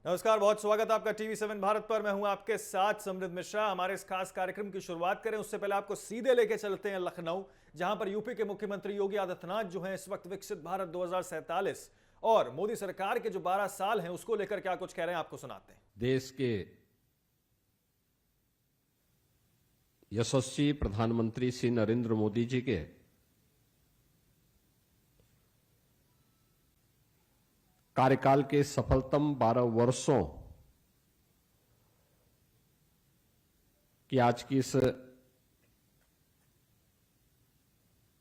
नमस्कार, बहुत स्वागत है आपका टीवी7 भारत पर। मैं हूं आपके साथ समृद्ध मिश्रा। हमारे इस खास कार्यक्रम की शुरुआत करें उससे पहले आपको सीधे लेके चलते हैं लखनऊ, जहां पर यूपी के मुख्यमंत्री योगी आदित्यनाथ जो हैं इस वक्त विकसित भारत 2047 और मोदी सरकार के जो 12 साल हैं उसको लेकर क्या कुछ कह रहे हैं, आपको सुनाते हैं। देश के यशस्वी प्रधानमंत्री श्री नरेंद्र मोदी जी के कार्यकाल के सफलतम 12 वर्षों की आज की इस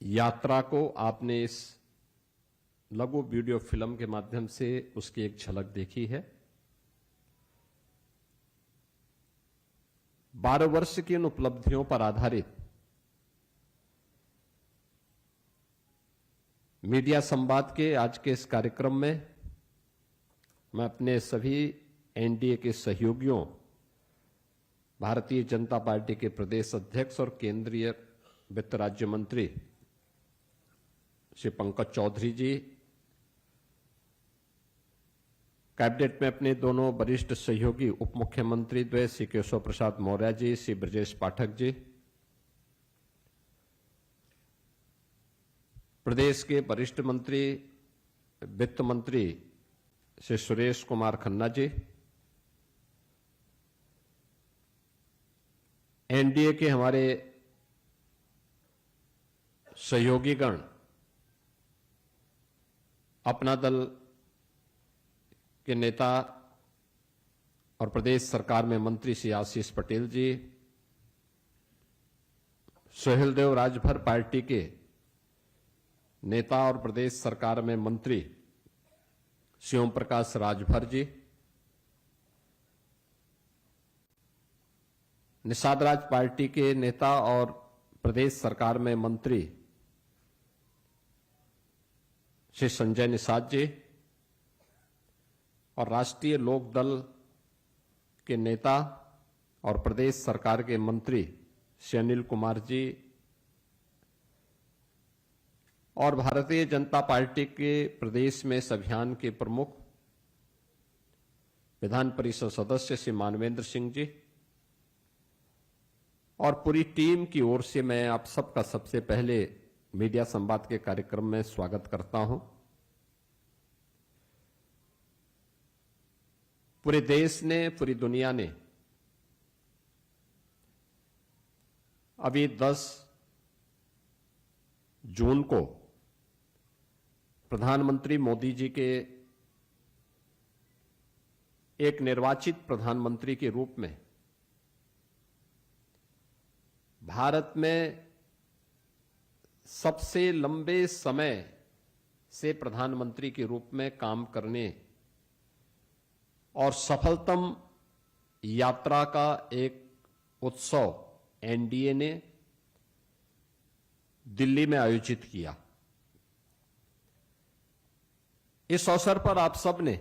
यात्रा को आपने इस लघु वीडियो फिल्म के माध्यम से उसकी एक झलक देखी है। 12 वर्ष की इन उपलब्धियों पर आधारित मीडिया संवाद के आज के इस कार्यक्रम में मैं अपने सभी एनडीए के सहयोगियों, भारतीय जनता पार्टी के प्रदेश अध्यक्ष और केंद्रीय वित्त राज्य मंत्री श्री पंकज चौधरी जी, कैबिनेट में अपने दोनों वरिष्ठ सहयोगी उप मुख्यमंत्री द्वय श्री केशव प्रसाद मौर्य जी, श्री ब्रजेश पाठक जी, प्रदेश के वरिष्ठ मंत्री वित्त मंत्री श्री सुरेश कुमार खन्ना जी, एनडीए के हमारे सहयोगीगण, अपना दल के नेता और प्रदेश सरकार में मंत्री श्री आशीष पटेल जी, सुहेलदेव राजभर पार्टी के नेता और प्रदेश सरकार में मंत्री श्री ओम प्रकाश राजभर जी, निषाद राज पार्टी के नेता और प्रदेश सरकार में मंत्री श्री संजय निषाद जी, और राष्ट्रीय लोक दल के नेता और प्रदेश सरकार के मंत्री श्री अनिल कुमार जी, और भारतीय जनता पार्टी के प्रदेश में इस अभियान के प्रमुख विधान परिषद सदस्य श्री मानवेंद्र सिंह जी, और पूरी टीम की ओर से मैं आप सबका सबसे पहले मीडिया संवाद के कार्यक्रम में स्वागत करता हूं। पूरे देश ने, पूरी दुनिया ने अभी 10 जून को प्रधानमंत्री मोदी जी के एक निर्वाचित प्रधानमंत्री के रूप में भारत में सबसे लंबे समय से प्रधानमंत्री के रूप में काम करने और सफलतम यात्रा का एक उत्सव एनडीए ने दिल्ली में आयोजित किया। इस अवसर पर आप सब ने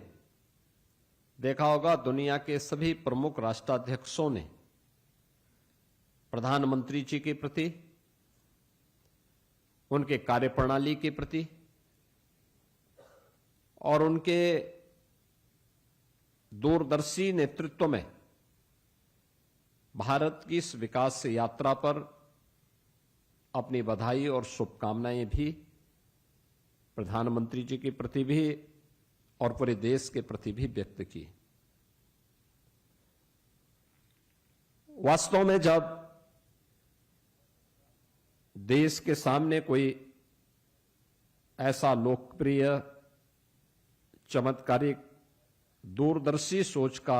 देखा होगा, दुनिया के सभी प्रमुख राष्ट्राध्यक्षों ने प्रधानमंत्री जी के प्रति, उनके कार्यप्रणाली के प्रति और उनके दूरदर्शी नेतृत्व में भारत की इस विकास यात्रा पर अपनी बधाई और शुभकामनाएं भी प्रधानमंत्री जी के प्रति भी और पूरे देश के प्रति भी व्यक्त की। वास्तव में जब देश के सामने कोई ऐसा लोकप्रिय, चमत्कारिक, दूरदर्शी सोच का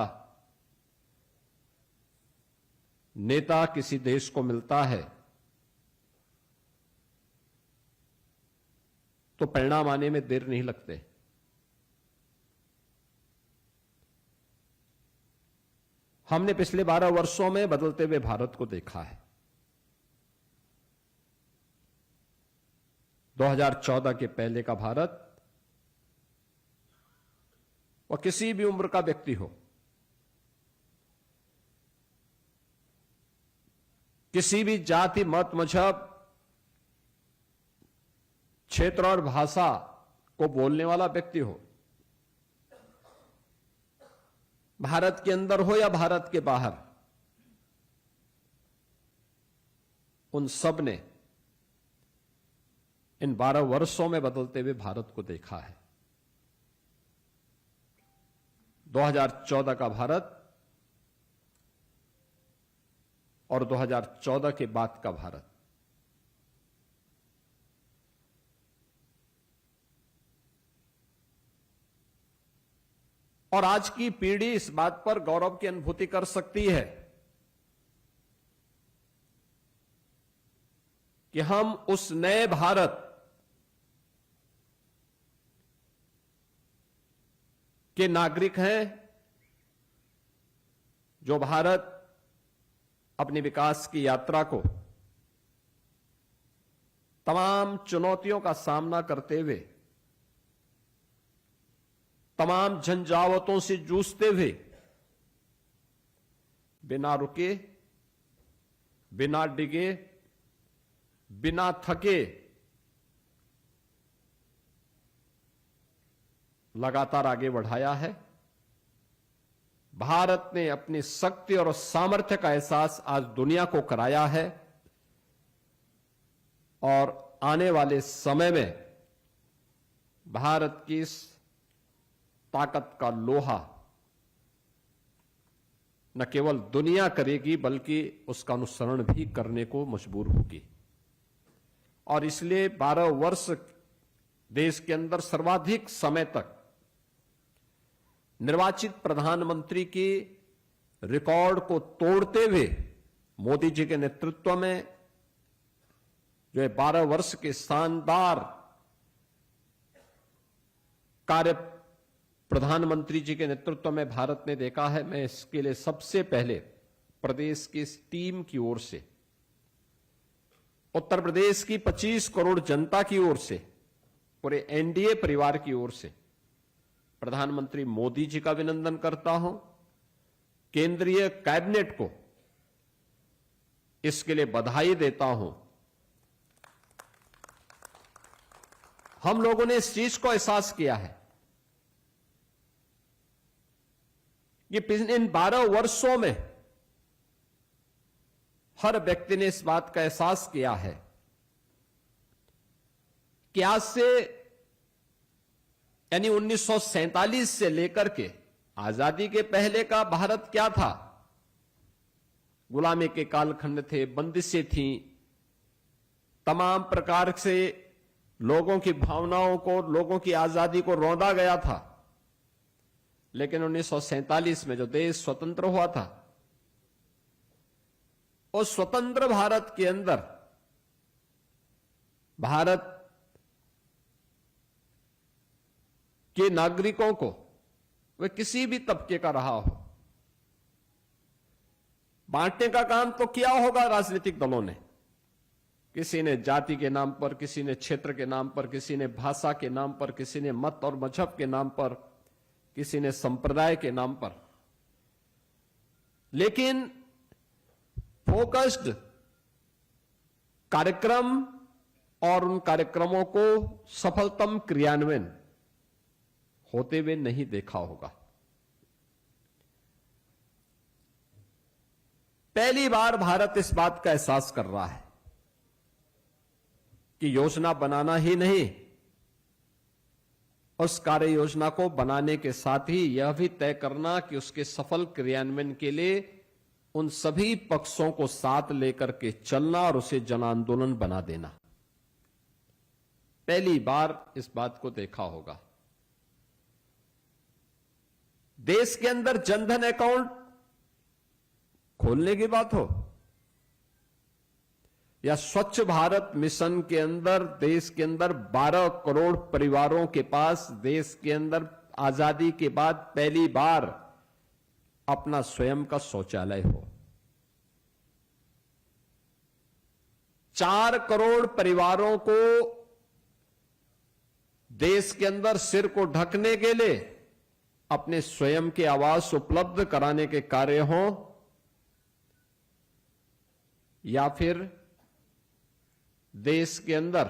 नेता किसी देश को मिलता है तो परिणाम आने में देर नहीं लगते। हमने पिछले 12 वर्षों में बदलते हुए भारत को देखा है। 2014 के पहले का भारत, और किसी भी उम्र का व्यक्ति हो, किसी भी जाति, मत, मजहब, क्षेत्र और भाषा को बोलने वाला व्यक्ति हो, भारत के अंदर हो या भारत के बाहर, उन सब ने इन 12 वर्षों में बदलते हुए भारत को देखा है। 2014 का भारत और 2014 के बाद का भारत, और आज की पीढ़ी इस बात पर गौरव की अनुभूति कर सकती है कि हम उस नए भारत के नागरिक हैं जो भारत अपनी विकास की यात्रा को तमाम चुनौतियों का सामना करते हुए, तमाम झंझावतों से जूझते हुए, बिना रुके, बिना डिगे, बिना थके लगातार आगे बढ़ाया है। भारत ने अपनी शक्ति और सामर्थ्य का एहसास आज दुनिया को कराया है और आने वाले समय में भारत की इस ताकत का लोहा न केवल दुनिया करेगी बल्कि उसका अनुसरण भी करने को मजबूर होगी। और इसलिए 12 वर्ष देश के अंदर सर्वाधिक समय तक निर्वाचित प्रधानमंत्री की रिकॉर्ड को तोड़ते हुए मोदी जी के नेतृत्व में जो 12 वर्ष के शानदार कार्य प्रधानमंत्री जी के नेतृत्व में भारत ने देखा है, मैं इसके लिए सबसे पहले प्रदेश की इस टीम की ओर से, उत्तर प्रदेश की 25 करोड़ जनता की ओर से, पूरे एनडीए परिवार की ओर से प्रधानमंत्री मोदी जी का अभिनंदन करता हूं। केंद्रीय कैबिनेट को इसके लिए बधाई देता हूं। हम लोगों ने इस चीज को एहसास किया है कि इन 12 वर्षों में हर व्यक्ति ने इस बात का एहसास किया है कि आज से यानी 1947 से लेकर के आजादी के पहले का भारत क्या था। गुलामी के कालखंड थे, बंदिशें थीं, तमाम प्रकार से लोगों की भावनाओं को, लोगों की आजादी को रौंदा गया था। लेकिन 1947 में जो देश स्वतंत्र हुआ था, उस स्वतंत्र भारत के अंदर भारत के नागरिकों को, वह किसी भी तबके का रहा हो, बांटने का काम तो किया होगा राजनीतिक दलों ने। किसी ने जाति के नाम पर, किसी ने क्षेत्र के नाम पर, किसी ने भाषा के नाम पर, किसी ने मत और मजहब के नाम पर, किसी ने संप्रदाय के नाम पर। लेकिन फोकस्ड कार्यक्रम और उन कार्यक्रमों को सफलतम क्रियान्वयन होते हुए नहीं देखा होगा। पहली बार भारत इस बात का एहसास कर रहा है कि योजना बनाना ही नहीं, उस कार्य योजना को बनाने के साथ ही यह भी तय करना कि उसके सफल क्रियान्वयन के लिए उन सभी पक्षों को साथ लेकर के चलना और उसे जन आंदोलन बना देना। पहली बार इस बात को देखा होगा। देश के अंदर जनधन अकाउंट खोलने की बात हो या स्वच्छ भारत मिशन के अंदर देश के अंदर 12 करोड़ परिवारों के पास देश के अंदर आजादी के बाद पहली बार अपना स्वयं का शौचालय हो, 4 करोड़ परिवारों को देश के अंदर सिर को ढकने के लिए अपने स्वयं के आवास उपलब्ध कराने के कार्य हों, या फिर देश के अंदर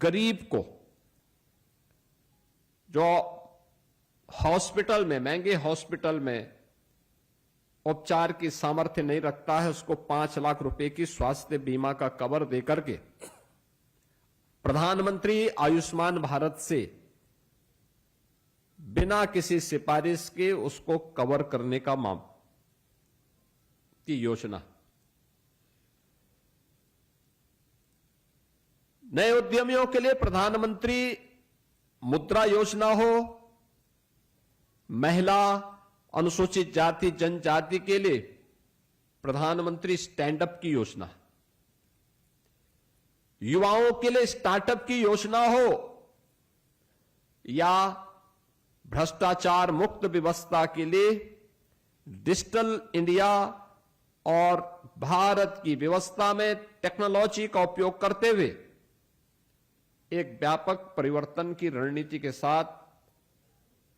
गरीब को, जो हॉस्पिटल में, महंगे हॉस्पिटल में उपचार की सामर्थ्य नहीं रखता है, उसको 5 लाख रुपए की स्वास्थ्य बीमा का कवर देकर के प्रधानमंत्री आयुष्मान भारत से बिना किसी सिफारिश के उसको कवर करने का की योजना। नए उद्यमियों के लिए प्रधानमंत्री मुद्रा योजना हो, महिला अनुसूचित जाति जनजाति के लिए प्रधानमंत्री स्टैंड अप की योजना, युवाओं के लिए स्टार्टअप की योजना हो, या भ्रष्टाचार मुक्त व्यवस्था के लिए डिजिटल इंडिया और भारत की व्यवस्था में टेक्नोलॉजी का उपयोग करते हुए एक व्यापक परिवर्तन की रणनीति के साथ,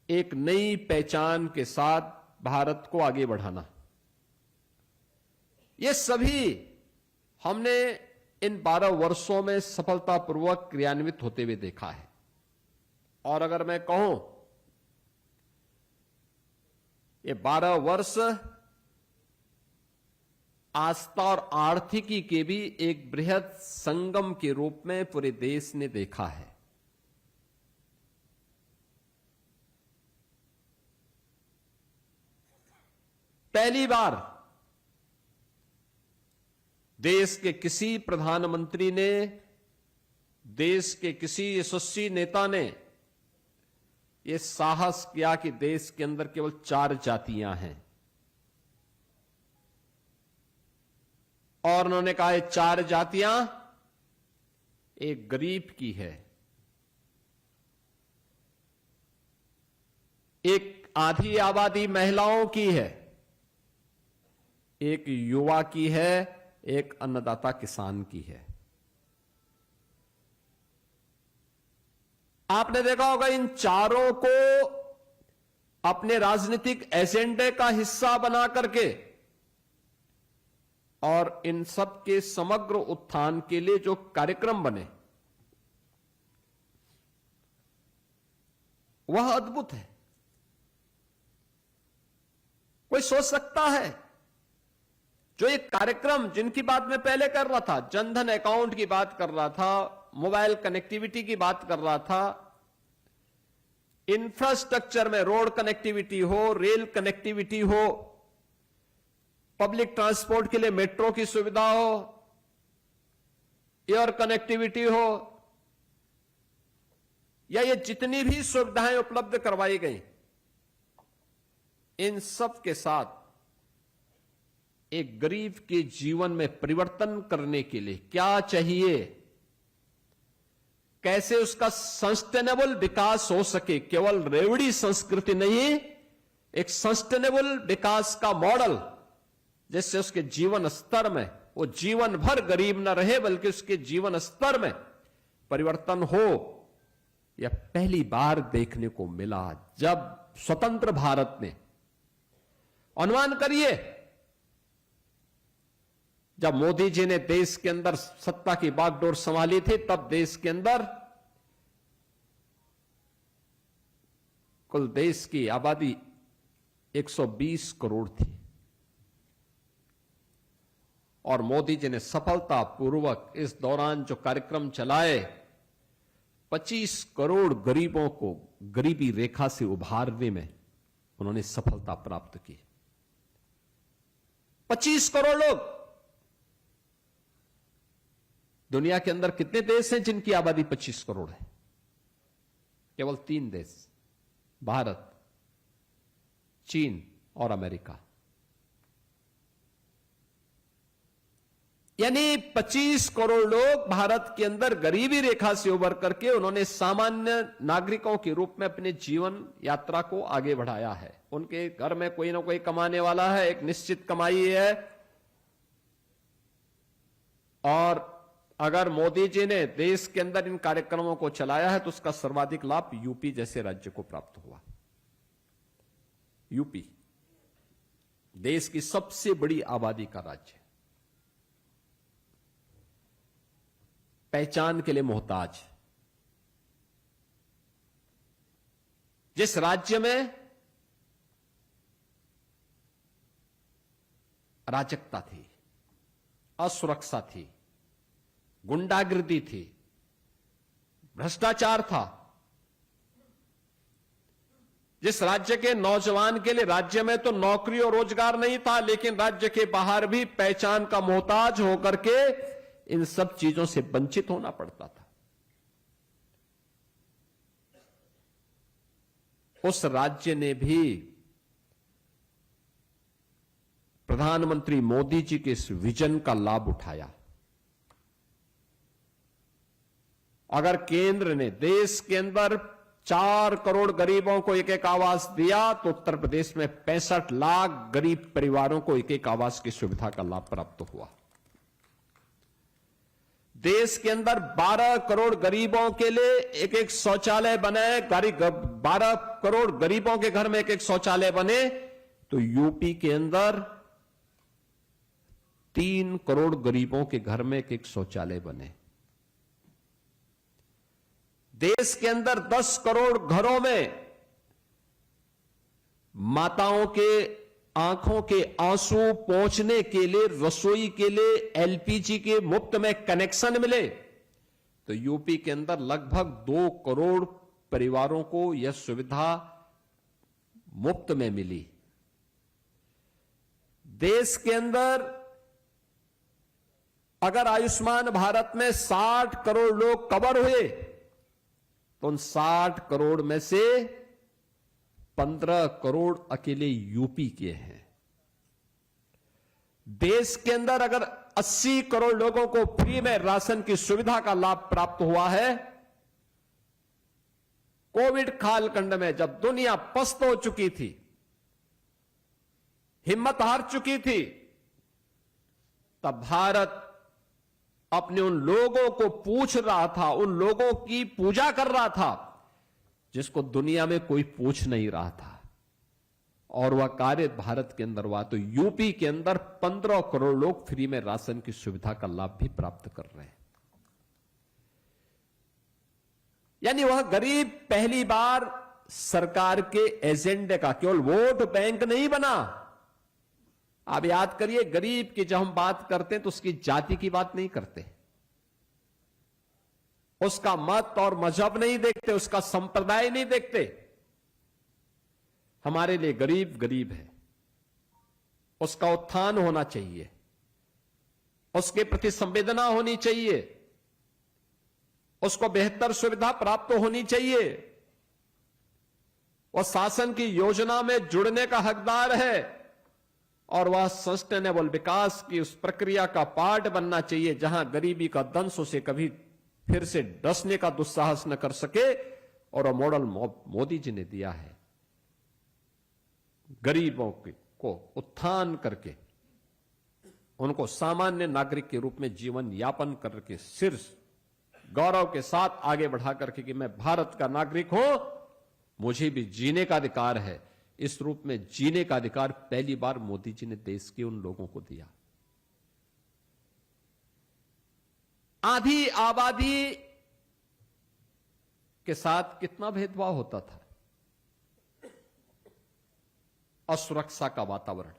एक नई पहचान के साथ भारत को आगे बढ़ाना, ये सभी हमने इन 12 वर्षों में सफलतापूर्वक क्रियान्वित होते हुए देखा है। और अगर मैं कहूं, ये 12 वर्ष आस्था और आर्थिकी के भी एक बृहद संगम के रूप में पूरे देश ने देखा है। पहली बार देश के किसी प्रधानमंत्री ने, देश के किसी यशस्वी नेता ने यह साहस किया कि देश के अंदर केवल 4 जातियां हैं, और उन्होंने कहा ये 4 जातियां एक गरीब की है, एक आधी आबादी महिलाओं की है, एक युवा की है, एक अन्नदाता किसान की है। आपने देखा होगा इन चारों को अपने राजनीतिक एजेंडे का हिस्सा बना करके और इन सब के समग्र उत्थान के लिए जो कार्यक्रम बने वह अद्भुत है। कोई सोच सकता है जो एक कार्यक्रम जिनकी बात मैं पहले कर रहा था, जनधन अकाउंट की बात कर रहा था, मोबाइल कनेक्टिविटी की बात कर रहा था, इंफ्रास्ट्रक्चर में रोड कनेक्टिविटी हो, रेल कनेक्टिविटी हो, पब्लिक ट्रांसपोर्ट के लिए मेट्रो की सुविधा हो, एयर कनेक्टिविटी हो, या ये जितनी भी सुविधाएं उपलब्ध करवाई गई, इन सब के साथ एक गरीब के जीवन में परिवर्तन करने के लिए क्या चाहिए, कैसे उसका सस्टेनेबल विकास हो सके, केवल रेवड़ी संस्कृति नहीं, एक सस्टेनेबल विकास का मॉडल, जिससे उसके जीवन स्तर में वो जीवन भर गरीब न रहे बल्कि उसके जीवन स्तर में परिवर्तन हो। यह पहली बार देखने को मिला जब स्वतंत्र भारत ने, अनुमान करिए, जब मोदी जी ने देश के अंदर सत्ता की बागडोर संभाली थी, तब देश के अंदर कुल देश की आबादी 120 करोड़ थी, और मोदी जी ने सफलतापूर्वक इस दौरान जो कार्यक्रम चलाए, 25 करोड़ गरीबों को गरीबी रेखा से उभारने में उन्होंने सफलता प्राप्त की। 25 करोड़ लोग। दुनिया के अंदर कितने देश हैं जिनकी आबादी 25 करोड़ है? केवल 3 देश, भारत, चीन और अमेरिका। यानी 25 करोड़ लोग भारत के अंदर गरीबी रेखा से उबर करके उन्होंने सामान्य नागरिकों के रूप में अपने जीवन यात्रा को आगे बढ़ाया है। उनके घर में कोई ना कोई कमाने वाला है, एक निश्चित कमाई है, और अगर मोदी जी ने देश के अंदर इन कार्यक्रमों को चलाया है तो उसका सर्वाधिक लाभ यूपी जैसे राज्य को प्राप्त हुआ। यूपी देश की सबसे बड़ी आबादी का राज्य, पहचान के लिए मोहताज, जिस राज्य में अराजकता थी, असुरक्षा थी, गुंडागिर्दी थी, भ्रष्टाचार था, जिस राज्य के नौजवान के लिए राज्य में तो नौकरी और रोजगार नहीं था, लेकिन राज्य के बाहर भी पहचान का मोहताज होकर के इन सब चीजों से वंचित होना पड़ता था, उस राज्य ने भी प्रधानमंत्री मोदी जी के इस विजन का लाभ उठाया। अगर केंद्र ने देश के अंदर 4 करोड़ गरीबों को एक आवास दिया, तो उत्तर प्रदेश में 65 लाख गरीब परिवारों को एक आवास की सुविधा का लाभ प्राप्त हुआ। देश के अंदर 12 करोड़ गरीबों के लिए एक शौचालय बने, 12 करोड़ गरीबों के घर में एक शौचालय बने, तो यूपी के अंदर 3 करोड़ गरीबों के घर में एक शौचालय बने। देश के अंदर 10 करोड़ घरों में माताओं के आंखों के आंसू पहुंचने के लिए, रसोई के लिए एलपीजी के मुफ्त में कनेक्शन मिले, तो यूपी के अंदर लगभग 2 करोड़ परिवारों को यह सुविधा मुफ्त में मिली। देश के अंदर अगर आयुष्मान भारत में 60 करोड़ लोग कवर हुए, तो उन 60 करोड़ में से 15 करोड़ अकेले यूपी के हैं। देश के अंदर अगर 80 करोड़ लोगों को फ्री में राशन की सुविधा का लाभ प्राप्त हुआ है, कोविड कालखंड में जब दुनिया पस्त हो चुकी थी, हिम्मत हार चुकी थी, तब भारत अपने उन लोगों को पूछ रहा था, उन लोगों की पूजा कर रहा था जिसको दुनिया में कोई पूछ नहीं रहा था, और वह कार्य भारत के अंदर हुआ। तो यूपी के अंदर 15 करोड़ लोग फ्री में राशन की सुविधा का लाभ भी प्राप्त कर रहे हैं। यानी वह गरीब पहली बार सरकार के एजेंडे का केवल वोट बैंक नहीं बना। आप याद करिए, गरीब की जब हम बात करते हैं तो उसकी जाति की बात नहीं करते, उसका मत और मजहब नहीं देखते, उसका संप्रदाय नहीं देखते। हमारे लिए गरीब गरीब है, उसका उत्थान होना चाहिए, उसके प्रति संवेदना होनी चाहिए, उसको बेहतर सुविधा प्राप्त होनी चाहिए, वह शासन की योजना में जुड़ने का हकदार है, और वह सस्टेनेबल विकास की उस प्रक्रिया का पार्ट बनना चाहिए जहां गरीबी का दंश उसे कभी फिर से डसने का दुस्साहस न कर सके। और वह मॉडल मोदी जी ने दिया है, गरीबों को उत्थान करके उनको सामान्य नागरिक के रूप में जीवन यापन करके सिर गौरव के साथ आगे बढ़ा करके कि मैं भारत का नागरिक हूं, मुझे भी जीने का अधिकार है। इस रूप में जीने का अधिकार पहली बार मोदी जी ने देश के उन लोगों को दिया। आधी आबादी के साथ कितना भेदभाव होता था, असुरक्षा का वातावरण,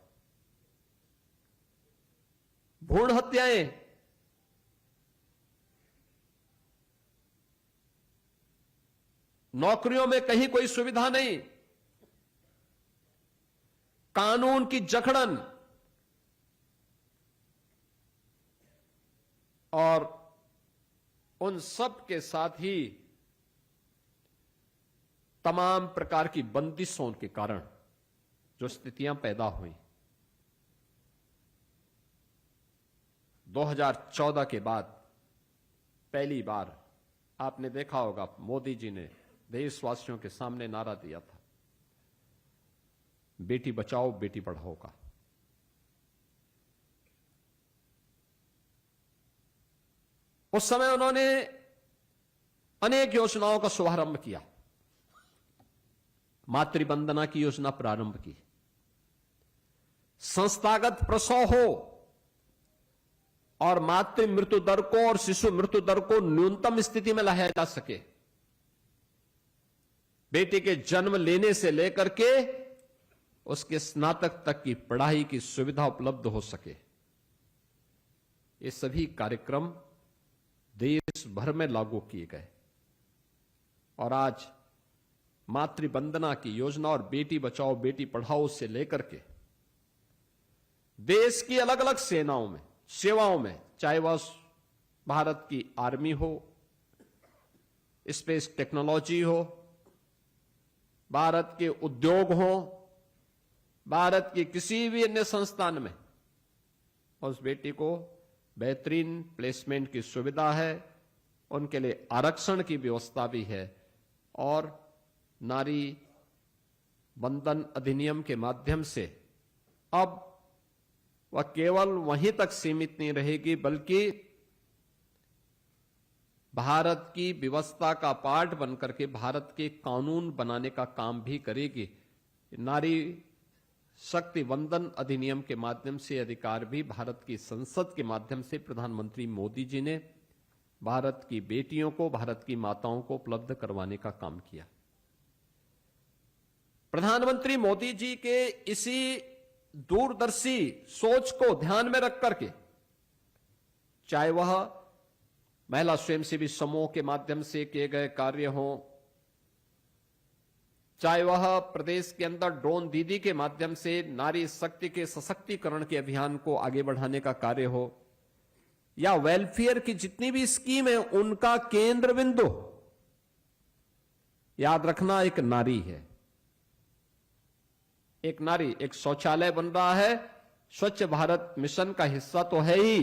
भ्रूण हत्याएं, नौकरियों में कहीं कोई सुविधा नहीं, कानून की जकड़न, और उन सब के साथ ही तमाम प्रकार की बंदिशों के कारण जो स्थितियां पैदा हुई। 2014 के बाद पहली बार आपने देखा होगा मोदी जी ने देशवासियों के सामने नारा दिया था, बेटी बचाओ बेटी पढ़ाओ का। उस समय उन्होंने अनेक योजनाओं का शुभारंभ किया, मातृवंदना की योजना प्रारंभ की, संस्थागत प्रसव हो और मातृ मृत्यु दर को और शिशु मृत्यु दर को न्यूनतम स्थिति में लाया जा सके, बेटी के जन्म लेने से लेकर के उसके स्नातक तक की पढ़ाई की सुविधा उपलब्ध हो सके। ये सभी कार्यक्रम देश भर में लागू किए गए और आज मातृ वंदना की योजना और बेटी बचाओ बेटी पढ़ाओ से लेकर के देश की अलग अलग सेवाओं में, चाहे वह भारत की आर्मी हो, स्पेस टेक्नोलॉजी हो, भारत के उद्योग हो, भारत के किसी भी अन्य संस्थान में उस बेटी को बेहतरीन प्लेसमेंट की सुविधा है, उनके लिए आरक्षण की व्यवस्था भी है और नारी बंधन अधिनियम के माध्यम से अब वह केवल वहीं तक सीमित नहीं रहेगी बल्कि भारत की व्यवस्था का पार्ट बनकर के भारत के कानून बनाने का काम भी करेगी। नारी शक्ति वंदन अधिनियम के माध्यम से अधिकार भी भारत की संसद के माध्यम से प्रधानमंत्री मोदी जी ने भारत की बेटियों को, भारत की माताओं को उपलब्ध करवाने का काम किया। प्रधानमंत्री मोदी जी के इसी दूरदर्शी सोच को ध्यान में रख करके, चाहे वह महिला स्वयंसेवी समूह के माध्यम से किए गए कार्य हों, चाहे वह प्रदेश के अंदर ड्रोन दीदी के माध्यम से नारी शक्ति के सशक्तिकरण के अभियान को आगे बढ़ाने का कार्य हो, या वेलफेयर की जितनी भी स्कीम है उनका केंद्र बिंदु याद रखना एक नारी है। एक नारी, एक शौचालय बन रहा है, स्वच्छ भारत मिशन का हिस्सा तो है ही,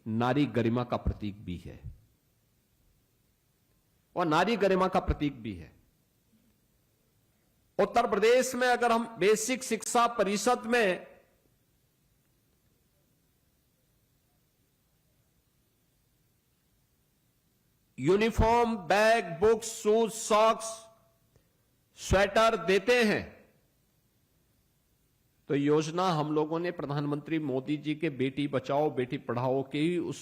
नारी गरिमा का प्रतीक भी है और नारी गरिमा का प्रतीक भी है। उत्तर प्रदेश में अगर हम बेसिक शिक्षा परिषद में uniform, bag, books, shoes, socks, sweater देते हैं तो योजना हम लोगों ने प्रधानमंत्री मोदी जी के बेटी बचाओ बेटी पढ़ाओ के ही उस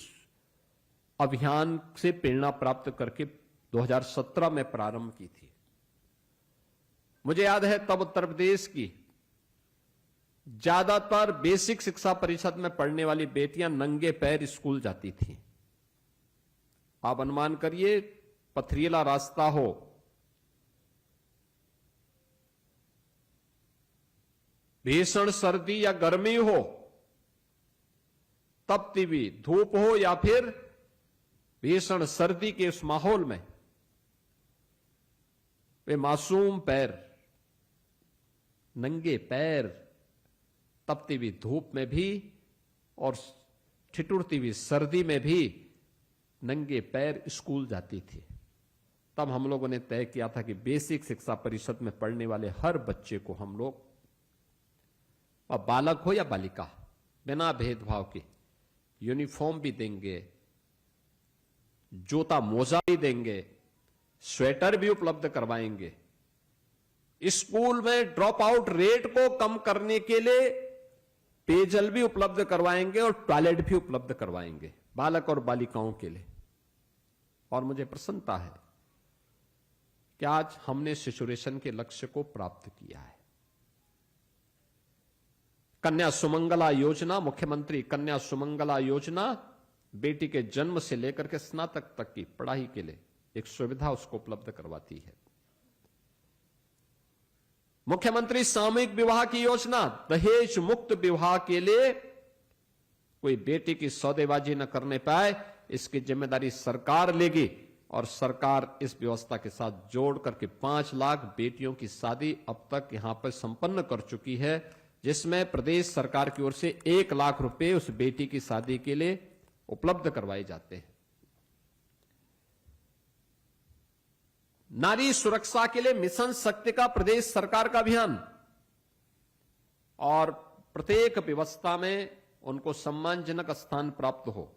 अभियान से प्रेरणा प्राप्त करके 2017 में प्रारंभ की थी। मुझे याद है तब उत्तर प्रदेश की ज्यादातर बेसिक शिक्षा परिषद में पढ़ने वाली बेटियां नंगे पैर स्कूल जाती थीं। आप अनुमान करिए, पथरीला रास्ता हो, भीषण सर्दी या गर्मी हो, तपती हुई धूप हो या फिर भीषण सर्दी के उस माहौल में वे मासूम पैर, नंगे पैर, तपती हुई धूप में भी और ठिठुरती हुई सर्दी में भी नंगे पैर स्कूल जाती थी। तब हम लोगों ने तय किया था कि बेसिक शिक्षा परिषद में पढ़ने वाले हर बच्चे को हम लोग, अब बालक हो या बालिका, बिना भेदभाव के यूनिफॉर्म भी देंगे, जूता मोजा भी देंगे, स्वेटर भी उपलब्ध करवाएंगे। स्कूल में ड्रॉप आउट रेट को कम करने के लिए पेयजल भी उपलब्ध करवाएंगे और टॉयलेट भी उपलब्ध करवाएंगे बालक और बालिकाओं के लिए। और मुझे प्रसन्नता है कि आज हमने शिशुरेशन के लक्ष्य को प्राप्त किया है। कन्या सुमंगला योजना, मुख्यमंत्री कन्या सुमंगला योजना बेटी के जन्म से लेकर के स्नातक तक की पढ़ाई के लिए एक सुविधा उसको उपलब्ध करवाती है। मुख्यमंत्री सामूहिक विवाह की योजना, दहेज मुक्त विवाह के लिए कोई बेटी की सौदेबाजी न करने पाए, इसकी जिम्मेदारी सरकार लेगी और सरकार इस व्यवस्था के साथ जोड़ करके 5 लाख बेटियों की शादी अब तक यहां पर संपन्न कर चुकी है, जिसमें प्रदेश सरकार की ओर से 1 लाख रुपए उस बेटी की शादी के लिए उपलब्ध करवाए जाते हैं। नारी सुरक्षा के लिए मिशन शक्ति का प्रदेश सरकार का अभियान और प्रत्येक व्यवस्था में उनको सम्मानजनक स्थान प्राप्त हो।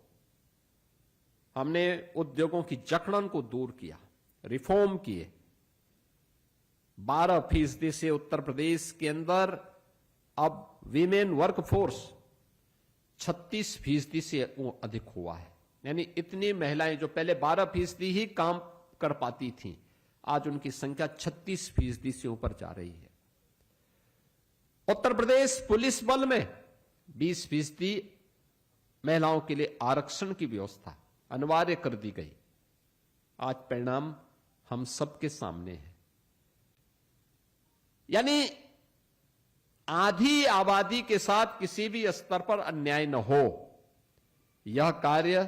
हमने उद्योगों की जकड़न को दूर किया, रिफॉर्म किए। 12% से उत्तर प्रदेश के अंदर अब वीमेन वर्कफोर्स 36% से अधिक हुआ है। यानी इतनी महिलाएं जो पहले 12% ही काम कर पाती थीं, आज उनकी संख्या 36% से ऊपर जा रही है। उत्तर प्रदेश पुलिस बल में 20% महिलाओं के लिए आरक्षण की व्यवस्था अनिवार्य कर दी गई। आज परिणाम हम सबके सामने है। यानी आधी आबादी के साथ किसी भी स्तर पर अन्याय न हो, यह कार्य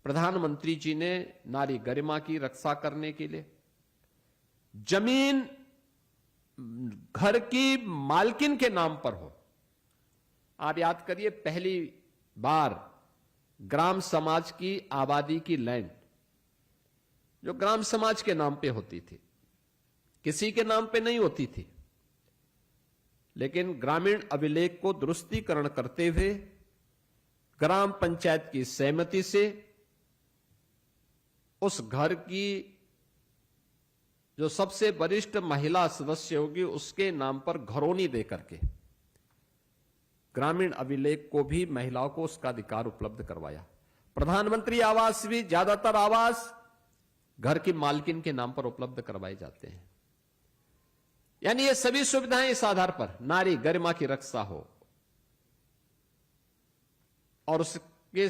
प्रधानमंत्री जी ने नारी गरिमा की रक्षा करने के लिए, जमीन घर की मालकिन के नाम पर हो। आप याद करिए, पहली बार ग्राम समाज की आबादी की लैंड जो ग्राम समाज के नाम पे होती थी, किसी के नाम पे नहीं होती थी, लेकिन ग्रामीण अभिलेख को दुरुस्तीकरण करते हुए ग्राम पंचायत की सहमति से उस घर की जो सबसे वरिष्ठ महिला सदस्य होगी उसके नाम पर घरौनी देकर के ग्रामीण अभिलेख को भी महिलाओं को उसका अधिकार उपलब्ध करवाया। प्रधानमंत्री आवास भी ज्यादातर आवास घर की मालकिन के नाम पर उपलब्ध करवाए जाते हैं। यानी ये सभी सुविधाएं इस आधार पर नारी गरिमा की रक्षा हो और उसके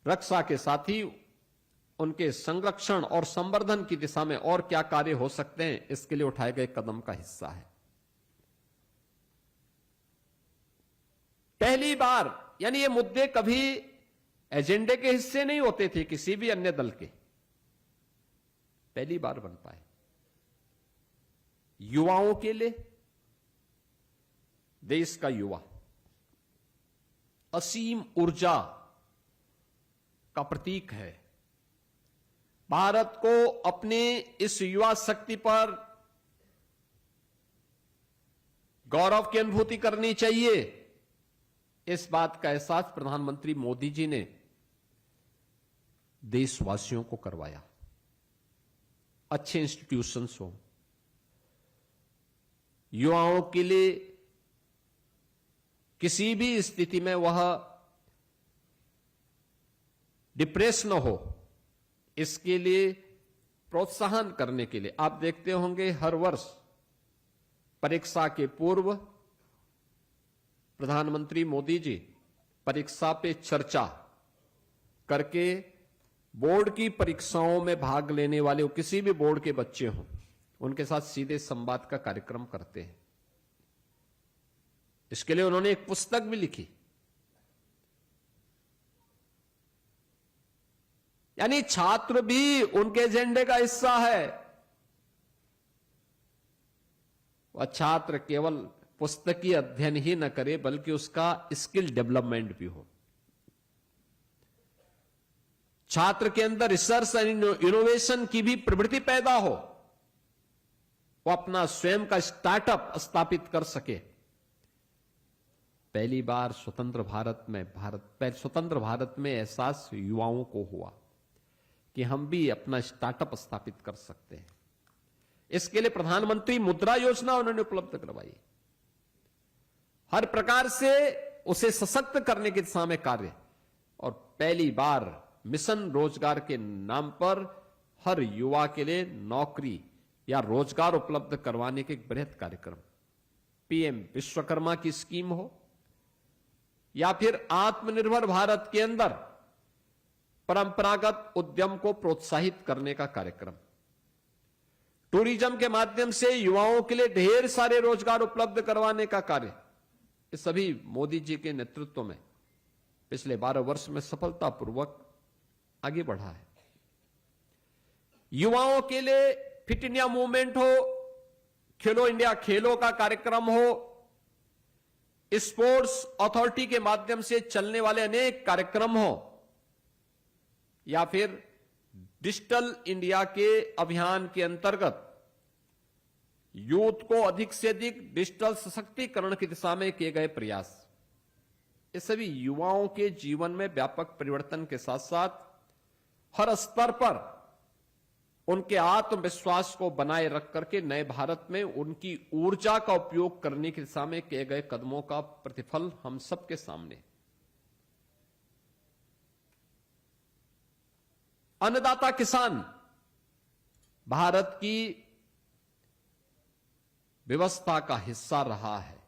रक्षा के साथ ही उनके संरक्षण और संवर्धन की दिशा में और क्या कार्य हो सकते हैं, इसके लिए उठाए गए कदम का हिस्सा है। पहली बार यानी ये मुद्दे कभी एजेंडे के हिस्से नहीं होते थे किसी भी अन्य दल के, पहली बार बन पाए। युवाओं के लिए, देश का युवा असीम ऊर्जा का प्रतीक है। भारत को अपने इस युवा शक्ति पर गौरव की अनुभूति करनी चाहिए। इस बात का एहसास प्रधानमंत्री मोदी जी ने देशवासियों को करवाया। अच्छे इंस्टीट्यूशंस हो, युवाओं के लिए किसी भी स्थिति में वह डिप्रेस न हो, इसके लिए प्रोत्साहन करने के लिए आप देखते होंगे हर वर्ष परीक्षा के पूर्व प्रधानमंत्री मोदी जी परीक्षा पे चर्चा करके बोर्ड की परीक्षाओं में भाग लेने वाले किसी भी बोर्ड के बच्चे हों, उनके साथ सीधे संवाद का कार्यक्रम करते हैं। इसके लिए उन्होंने एक पुस्तक भी लिखी। यानी छात्र भी उनके एजेंडे का हिस्सा है। वह छात्र केवल पुस्तकीय अध्ययन ही न करे बल्कि उसका स्किल डेवलपमेंट भी हो। छात्र के अंदर रिसर्च एंड इनोवेशन की भी प्रवृत्ति पैदा हो, वो अपना स्वयं का स्टार्टअप स्थापित कर सके। पहली बार स्वतंत्र भारत में एहसास युवाओं को हुआ कि हम भी अपना स्टार्टअप स्थापित कर सकते हैं। इसके लिए प्रधानमंत्री मुद्रा योजना उन्होंने उपलब्ध करवाई। हर प्रकार से उसे सशक्त करने की दिशा में कार्य, और पहली बार मिशन रोजगार के नाम पर हर युवा के लिए नौकरी या रोजगार उपलब्ध करवाने के एक बृहद कार्यक्रम, पीएम विश्वकर्मा की स्कीम हो या फिर आत्मनिर्भर भारत के अंदर परंपरागत उद्यम को प्रोत्साहित करने का कार्यक्रम, टूरिज्म के माध्यम से युवाओं के लिए ढेर सारे रोजगार उपलब्ध करवाने का कार्य, ये सभी मोदी जी के नेतृत्व में पिछले 12 वर्ष में सफलतापूर्वक आगे बढ़ा है। युवाओं के लिए फिट इंडिया मूवमेंट हो, खेलो इंडिया खेलो का कार्यक्रम हो, स्पोर्ट्स अथॉरिटी के माध्यम से चलने वाले अनेक कार्यक्रम हो, या फिर डिजिटल इंडिया के अभियान के अंतर्गत यूथ को अधिक से अधिक डिजिटल सशक्तिकरण की दिशा में किए गए प्रयास, ये सभी युवाओं के जीवन में व्यापक परिवर्तन के साथ साथ हर स्तर पर उनके आत्मविश्वास को बनाए रख करके नए भारत में उनकी ऊर्जा का उपयोग करने की दिशा में किए गए कदमों का प्रतिफल हम सबके सामने। अन्नदाता किसान भारत की व्यवस्था का हिस्सा रहा है।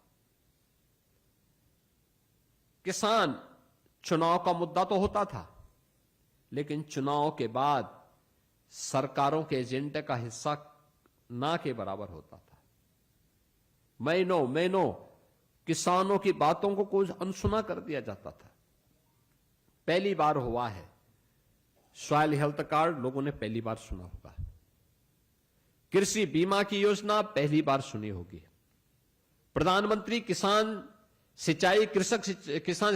किसान चुनाव का मुद्दा तो होता था, लेकिन चुनाव के बाद सरकारों के एजेंडे का हिस्सा ना के बराबर होता था। महीनों किसानों की बातों को कुछ अनसुना कर दिया जाता था। पहली बार हुआ है। सॉइल हेल्थ कार्ड लोगों ने पहली बार सुना होगा। कृषि बीमा की योजना पहली बार सुनी होगी। प्रधानमंत्री किसान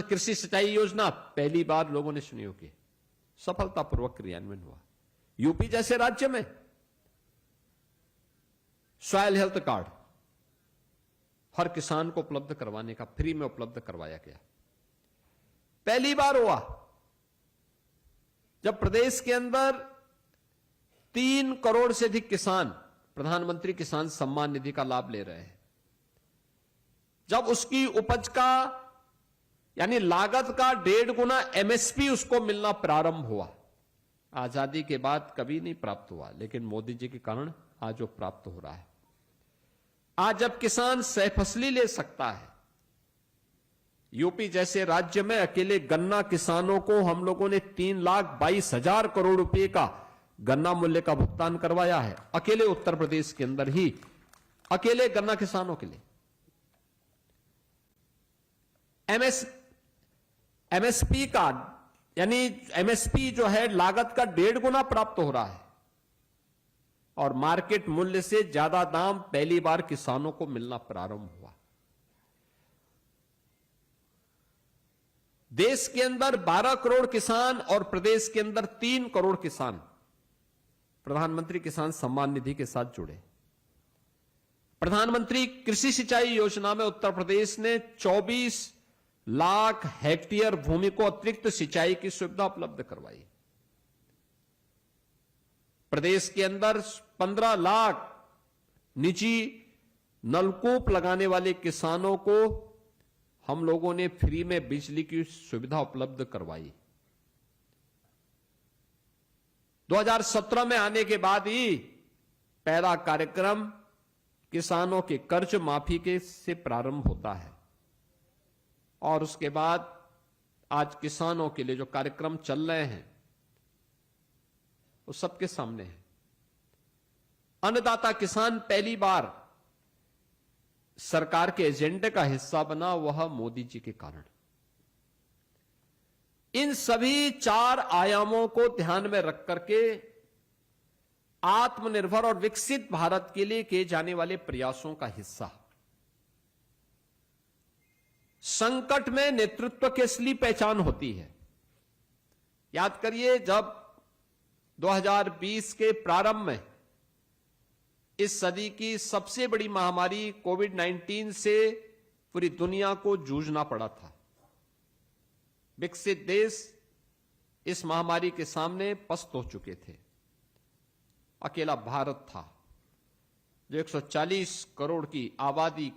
कृषि सिंचाई योजना पहली बार लोगों ने सुनी होगी। सफलतापूर्वक क्रियान्वयन हुआ। यूपी जैसे राज्य में सॉइल हेल्थ कार्ड हर किसान को उपलब्ध करवाने का, फ्री में उपलब्ध करवाया गया। पहली बार हुआ जब प्रदेश के अंदर 3 करोड़ से अधिक किसान प्रधानमंत्री किसान सम्मान निधि का लाभ ले रहे हैं। जब उसकी उपज का यानी लागत का 1.5 गुना एमएसपी उसको मिलना प्रारंभ हुआ। आजादी के बाद कभी नहीं प्राप्त हुआ, लेकिन मोदी जी के कारण आज वो प्राप्त हो रहा है। आज जब किसान सहफसली ले सकता है, यूपी जैसे राज्य में अकेले गन्ना किसानों को हम लोगों ने 3,22,000 करोड़ रुपए का गन्ना मूल्य का भुगतान करवाया है। अकेले उत्तर प्रदेश के अंदर ही अकेले गन्ना किसानों के लिए। एमएसपी का यानी एमएसपी जो है लागत का 1.5 गुना प्राप्त हो रहा है और मार्केट मूल्य से ज्यादा दाम पहली बार किसानों को मिलना प्रारंभ हुआ। देश के अंदर 12 करोड़ किसान और प्रदेश के अंदर 3 करोड़ किसान प्रधानमंत्री किसान सम्मान निधि के साथ जुड़े। प्रधानमंत्री कृषि सिंचाई योजना में उत्तर प्रदेश ने 24 लाख हेक्टेयर भूमि को अतिरिक्त सिंचाई की सुविधा उपलब्ध करवाई। प्रदेश के अंदर 15 लाख निजी नलकूप लगाने वाले किसानों को हम लोगों ने फ्री में बिजली की सुविधा उपलब्ध करवाई। 2017 में आने के बाद ही पहला कार्यक्रम किसानों के कर्ज माफी के से प्रारंभ होता है और उसके बाद आज किसानों के लिए जो कार्यक्रम चल रहे हैं वो सबके सामने है। अन्नदाता किसान पहली बार सरकार के एजेंडे का हिस्सा बना, वह मोदी जी के कारण। इन सभी 4 आयामों को ध्यान में रख करके आत्मनिर्भर और विकसित भारत के लिए किए जाने वाले प्रयासों का हिस्सा। संकट में नेतृत्व की असली पहचान होती है। याद करिए, जब 2020 के प्रारंभ में इस सदी की सबसे बड़ी महामारी कोविड-19 से पूरी दुनिया को जूझना पड़ा था। विकसित देश इस महामारी के सामने पस्त हो चुके थे। अकेला भारत था जो 140 करोड़ की आबादी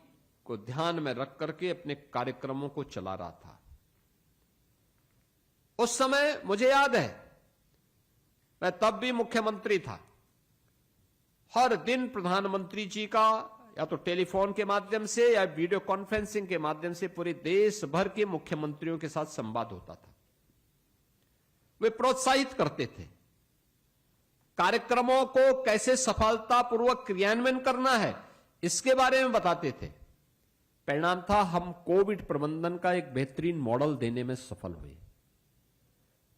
को ध्यान में रख करके अपने कार्यक्रमों को चला रहा था। उस समय मुझे याद है, मैं तब भी मुख्यमंत्री था। हर दिन प्रधानमंत्री जी का या तो टेलीफोन के माध्यम से या वीडियो कॉन्फ्रेंसिंग के माध्यम से पूरे देश भर के मुख्यमंत्रियों के साथ संवाद होता था। वे प्रोत्साहित करते थे, कार्यक्रमों को कैसे सफलतापूर्वक क्रियान्वयन करना है इसके बारे में बताते थे। परिणाम था, हम कोविड प्रबंधन का एक बेहतरीन मॉडल देने में सफल हुए।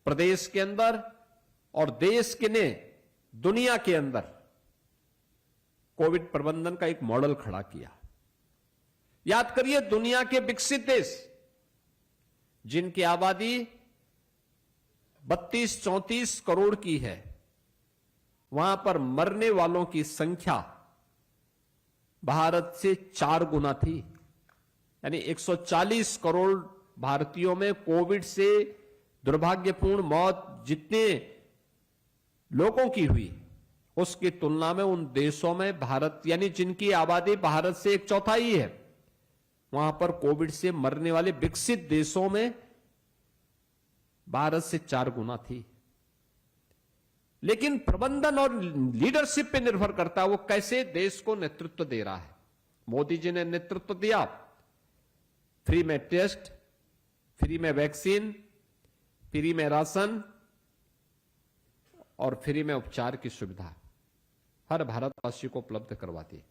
प्रदेश के अंदर और देश के ने दुनिया के अंदर कोविड प्रबंधन का एक मॉडल खड़ा किया। याद करिए, दुनिया के विकसित देश जिनकी आबादी 32-34 करोड़ की है, वहां पर मरने वालों की संख्या भारत से 4 गुना थी। यानी 140 करोड़ भारतीयों में कोविड से दुर्भाग्यपूर्ण मौत जितने लोगों की हुई, उसकी तुलना में उन देशों में भारत यानी जिनकी आबादी भारत से 1/4 है, वहां पर कोविड से मरने वाले विकसित देशों में भारत से 4 गुना थी। लेकिन प्रबंधन और लीडरशिप पे निर्भर करता है वो कैसे देश को नेतृत्व दे रहा है। मोदी जी ने नेतृत्व दिया, फ्री में टेस्ट, फ्री में वैक्सीन, फ्री में राशन और फ्री में उपचार की सुविधा हर भारतवासी को उपलब्ध करवा दी।